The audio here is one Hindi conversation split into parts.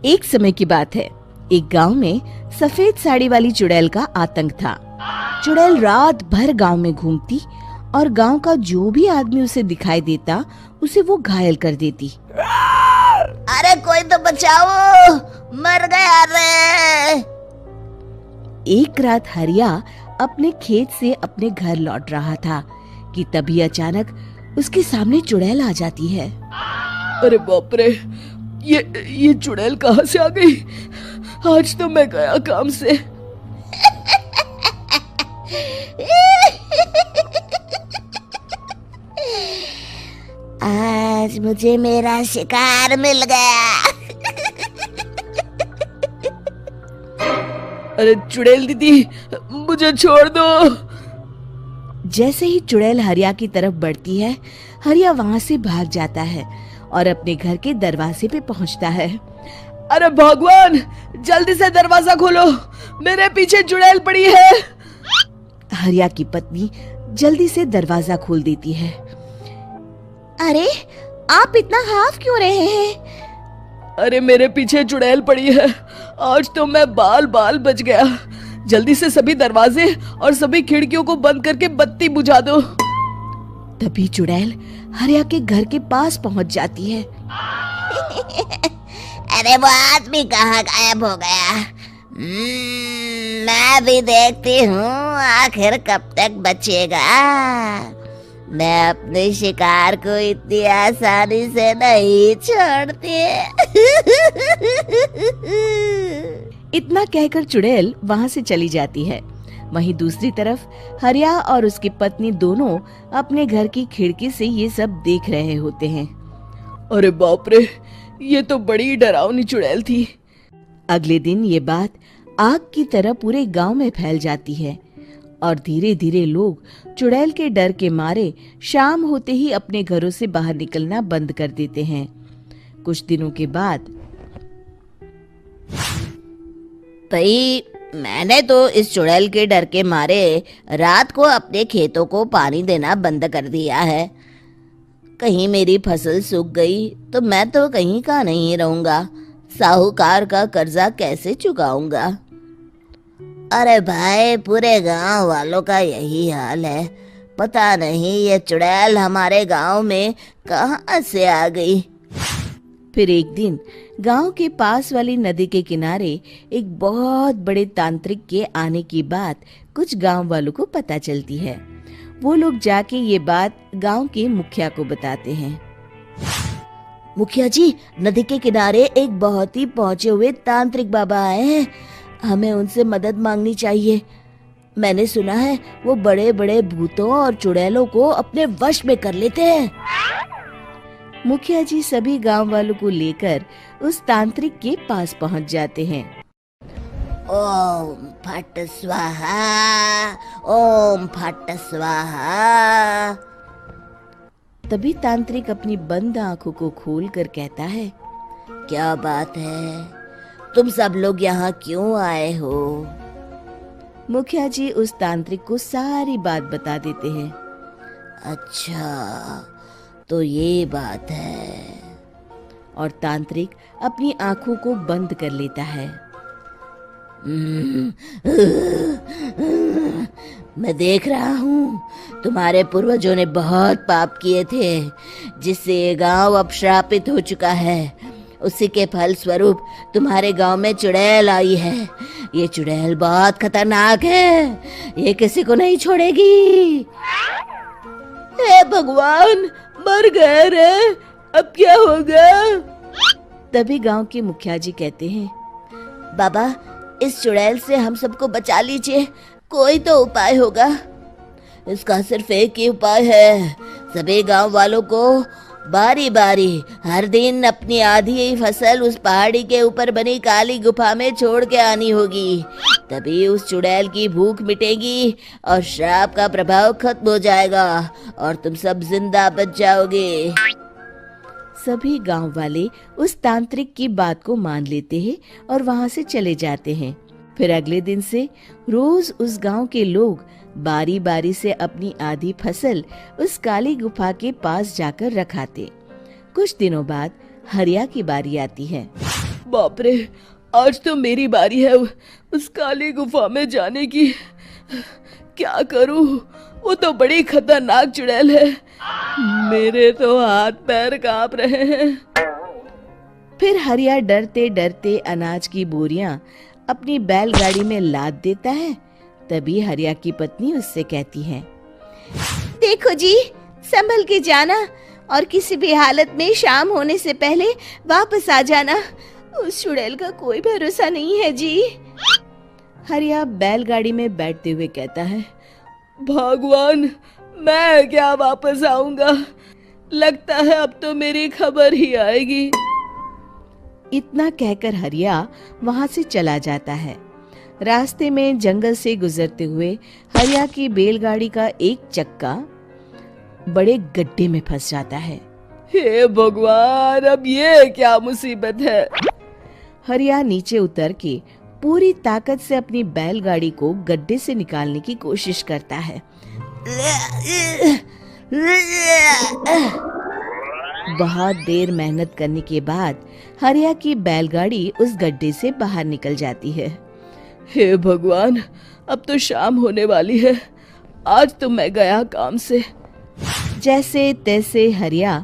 एक समय की बात है। एक गांव में सफेद साड़ी वाली चुड़ैल का आतंक था। चुड़ैल रात भर गांव में घूमती और गांव का जो भी आदमी उसे दिखाई देता उसे वो घायल कर देती। अरे कोई तो बचाओ, मर गया रे। एक रात हरिया अपने खेत से अपने घर लौट रहा था कि तभी अचानक उसके सामने चुड़ैल आ जाती है। अरे बाप रे, ये चुड़ैल कहाँ से आ गई? आज तो मैं गया काम से। आज मुझे मेरा शिकार मिल गया। अरे चुड़ैल दीदी, मुझे छोड़ दो। जैसे ही चुड़ैल हरिया की तरफ बढ़ती है, हरिया वहाँ से भाग जाता है और अपने घर के दरवाजे पे पहुँचता है। अरे भगवान, जल्दी से दरवाजा खोलो, मेरे पीछे चुड़ैल पड़ी है। हरिया की पत्नी जल्दी से दरवाजा खोल देती है। अरे आप इतना हाफ क्यों रहे हैं? अरे मेरे पीछे चुड़ैल पड़ी है, आज तो मैं बाल बाल बच गया। जल्दी से सभी दरवाजे और सभी खिड़कियों को बंद करके बत्ती बुझा दो। तभी चुड़ैल हरिया के घर के पास पहुंच जाती है। अरे वो आदमी कहाँ गायब हो गया? मैं भी देखती हूँ आखिर कब तक बचेगा। मैं अपने शिकार को इतनी आसानी से नहीं छोड़ती। इतना कहकर चुड़ैल वहां से चली जाती है। वहीं दूसरी तरफ हरिया और उसकी पत्नी दोनों अपने घर की खिड़की से ये सब देख रहे होते हैं। अरे बाप रे, ये तो बड़ी डरावनी चुड़ैल थी। अगले दिन ये बात आग की तरह पूरे गांव में फैल जाती है और धीरे धीरे लोग चुड़ैल के डर के मारे शाम होते ही अपने घरों से बाहर निकलना बंद कर देते हैं। कुछ दिनों के बाद भाई, मैंने तो इस चुड़ैल के डर के मारे रात को अपने खेतों को पानी देना बंद कर दिया है। कहीं मेरी फसल सूख गई तो मैं तो कहीं का नहीं रहूंगा। साहूकार का कर्जा कैसे चुकाऊंगा? अरे भाई, पूरे गांव वालों का यही हाल है। पता नहीं ये चुड़ैल हमारे गांव में कहां से आ गई। फिर एक दिन गांव के पास वाली नदी के किनारे एक बहुत बड़े तांत्रिक के आने की बात कुछ गांव वालों को पता चलती है। वो लोग जाके ये बात गांव के मुखिया को बताते हैं। मुखिया जी, नदी के किनारे एक बहुत ही पहुंचे हुए तांत्रिक बाबा आए हैं। हमें उनसे मदद मांगनी चाहिए। मैंने सुना है वो बड़े बड़े भूतों और चुड़ैलों को अपने वश में कर लेते हैं। मुखिया जी सभी गांव वालों को लेकर उस तांत्रिक के पास पहुंच जाते हैं। ओम फट स्वाहा, ओम फट स्वाहा। तभी तांत्रिक अपनी बंद आंखों को खोलकर कहता है, क्या बात है? तुम सब लोग यहाँ क्यों आए हो? मुखिया जी उस तांत्रिक को सारी बात बता देते हैं। अच्छा, तो ये बात है। और तांत्रिक अपनी आंखों को बंद कर लेता है। मैं देख रहा हूँ तुम्हारे पूर्वजों ने बहुत पाप किए थे, जिससे ये गांव अब श्रापित हो चुका है। उसी के फल स्वरूप तुम्हारे गांव में चुड़ैल आई है। ये चुड़ैल बहुत खतरनाक है, ये किसी को नहीं छोड़ेगी। हे भगवान, मर गए रे, अब क्या होगा? तभी गांव के मुखिया जी कहते हैं, बाबा, इस चुड़ैल से हम सबको बचा लीजिए। कोई तो उपाय होगा। इसका सिर्फ एक ही उपाय है। सभी गांव वालों को बारी बारी हर दिन अपनी आधी फसल उस पहाड़ी के ऊपर बनी काली गुफा में छोड़ के आनी होगी। तभी उस चुड़ैल की भूख मिटेगी और श्राप का प्रभाव खत्म हो जाएगा और तुम सब जिंदा बच जाओगे। सभी गांव वाले उस तांत्रिक की बात को मान लेते हैं और वहां से चले जाते हैं। फिर अगले दिन से रोज उस गांव के लोग बारी बारी से अपनी आधी फसल उस काली गुफा के पास जाकर रखाते। कुछ दिनों बाद हरिया की बारी आती है। बाप रे, आज तो मेरी बारी है उस काली गुफा में जाने की। क्या करूं, वो तो बड़ी खतरनाक चुड़ैल है। मेरे तो हाथ पैर कांप रहे हैं। फिर हरिया डरते डरते अनाज की बोरियां अपनी बैलगाड़ी में लाद देता है। तभी हरिया की पत्नी उससे कहती है, देखो जी, संभल के जाना और किसी भी हालत में शाम होने से पहले वापस आ जाना। उस चुड़ैल का कोई भरोसा नहीं है जी। हरिया बैलगाड़ी में बैठते हुए कहता है, भगवान, मैं क्या वापस आऊंगा? लगता है अब तो मेरी खबर ही आएगी। इतना कहकर हरिया वहां से चला जाता है। रास्ते में जंगल से गुजरते हुए हरिया की बैलगाड़ी का एक चक्का बड़े गड्ढे में फंस जाता है। हे भगवान, अब ये क्या मुसीबत है? हरिया नीचे उतर के पूरी ताकत से अपनी बैलगाड़ी को गड्ढे से निकालने की कोशिश करता है। बहुत देर मेहनत करने के बाद हरिया की बैलगाड़ी उस गड्ढे से बाहर निकल जाती है। हे भगवान, अब तो शाम होने वाली है। आज तो मैं गया काम से। जैसे तैसे हरिया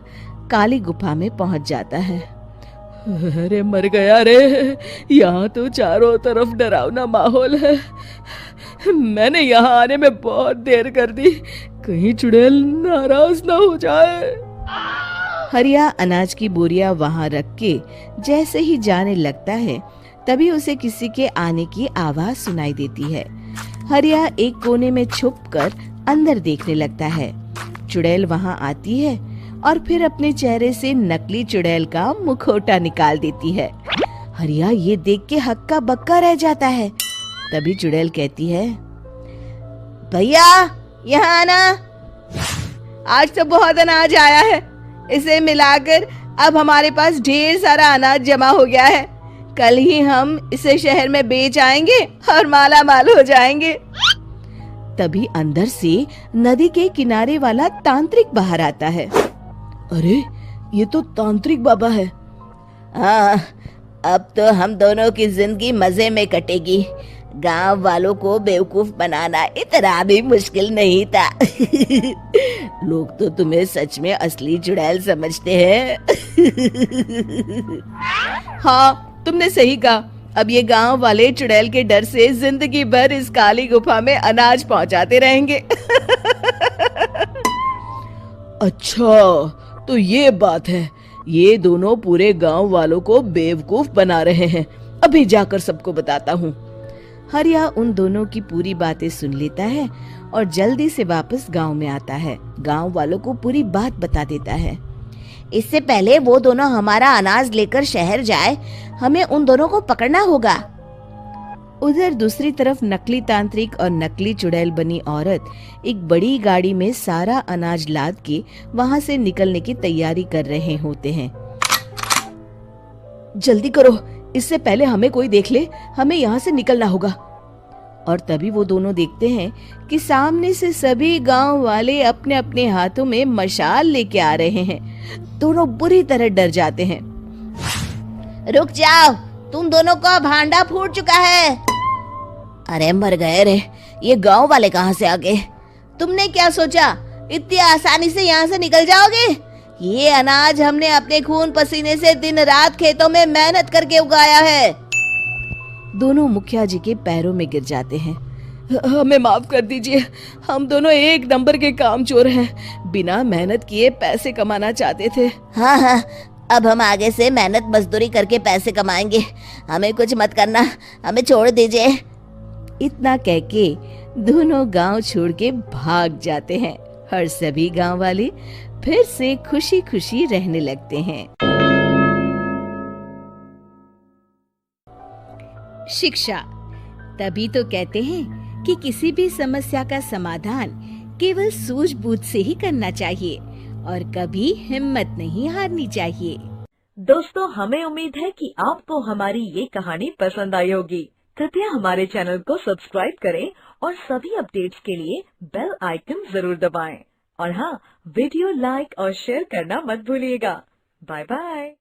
काली गुफा में पहुंच जाता है। अरे मर गया रे, यहाँ तो चारों तरफ डरावना माहौल है। मैंने यहाँ आने में बहुत देर कर दी, कहीं चुड़ैल नाराज ना हो जाए। हरिया अनाज की बोरियां वहां रख के जैसे ही जाने लगता है, तभी उसे किसी के आने की आवाज सुनाई देती है। हरिया एक कोने में छुपकर अंदर देखने लगता है। चुड़ैल वहां आती है और फिर अपने चेहरे से नकली चुड़ैल का मुखौटा निकाल देती है। हरिया ये देख के हक्का बक्का रह जाता है। तभी चुड़ैल कहती है, भैया यहाँ आना। आज तो बहुत अनाज आया है, इसे मिलाकर अब हमारे पास ढेर सारा अनाज जमा हो गया है। कल ही हम इसे शहर में बेच आएंगे और माला माल हो जाएंगे। तभी अंदर से नदी के किनारे वाला तांत्रिक बाहर आता है। अरे, ये तो तांत्रिक बाबा है। हाँ, अब तो हम दोनों की जिंदगी मजे में कटेगी। गांव वालों को बेवकूफ बनाना इतना भी मुश्किल नहीं था। लोग तो तुम्हें सच में असली चुड़ैल समझते हैं। हाँ, तुमने सही कहा। अब ये गांव वाले चुड़ैल के डर से जिंदगी भर इस काली गुफा में अनाज पहुंचाते रहेंगे। अच्छा, तो ये बात है। ये दोनों पूरे गांव वालों को बेवकूफ बना रहे हैं। अभी जाकर सबको बताता हूँ। हरिया उन दोनों की पूरी बातें सुन लेता है और जल्दी से वापस गांव में आता है। गांव वालों को पूरी बात बता देता है। इससे पहले वो दोनों हमारा अनाज लेकर शहर जाए, हमें उन दोनों को पकड़ना होगा। उधर दूसरी तरफ नकली तांत्रिक और नकली चुड़ैल बनी औरत एक बड़ी गाड़ी में सारा अनाज लाद के वहां से निकलने की तैयारी कर रहे होते हैं। जल्दी करो, इससे पहले हमें कोई देख ले। हमें यहाँ से निकलना होगा। और तभी वो दोनों देखते हैं कि सामने से सभी गांव वाले अपने अपने हाथों में मशाल लेके आ रहे हैं। दोनों बुरी तरह डर जाते हैं। रुक जाओ, तुम दोनों का भांडा फूट चुका है। अरे मर गए रे, ये गांव वाले कहाँ से आ गए? तुमने क्या सोचा इतनी आसानी से यहाँ से निकल जाओगे? ये अनाज हमने अपने खून पसीने से दिन रात खेतों में मेहनत करके उगाया है। दोनों मुखिया जी के पैरों में गिर जाते हैं। हमें माफ कर दीजिए, हम दोनों एक नंबर के कामचोर हैं। बिना मेहनत किए पैसे कमाना चाहते थे। हाँ हाँ, अब हम आगे से मेहनत मजदूरी करके पैसे कमाएंगे। हमें कुछ मत करना, हमें छोड़ दीजिए। इतना कह के दोनों गांव छोड़ के भाग जाते हैं और सभी गांव वाले फिर से खुशी खुशी रहने लगते हैं। शिक्षा, तभी तो कहते हैं कि किसी भी समस्या का समाधान केवल सूझबूझ से ही करना चाहिए और कभी हिम्मत नहीं हारनी चाहिए। दोस्तों, हमें उम्मीद है कि आपको हमारी ये कहानी पसंद आई होगी। कृपया हमारे चैनल को सब्सक्राइब करें और सभी अपडेट्स के लिए बेल आइकन जरूर दबाएं। और हाँ, वीडियो लाइक और शेयर करना मत भूलिएगा। Bye bye.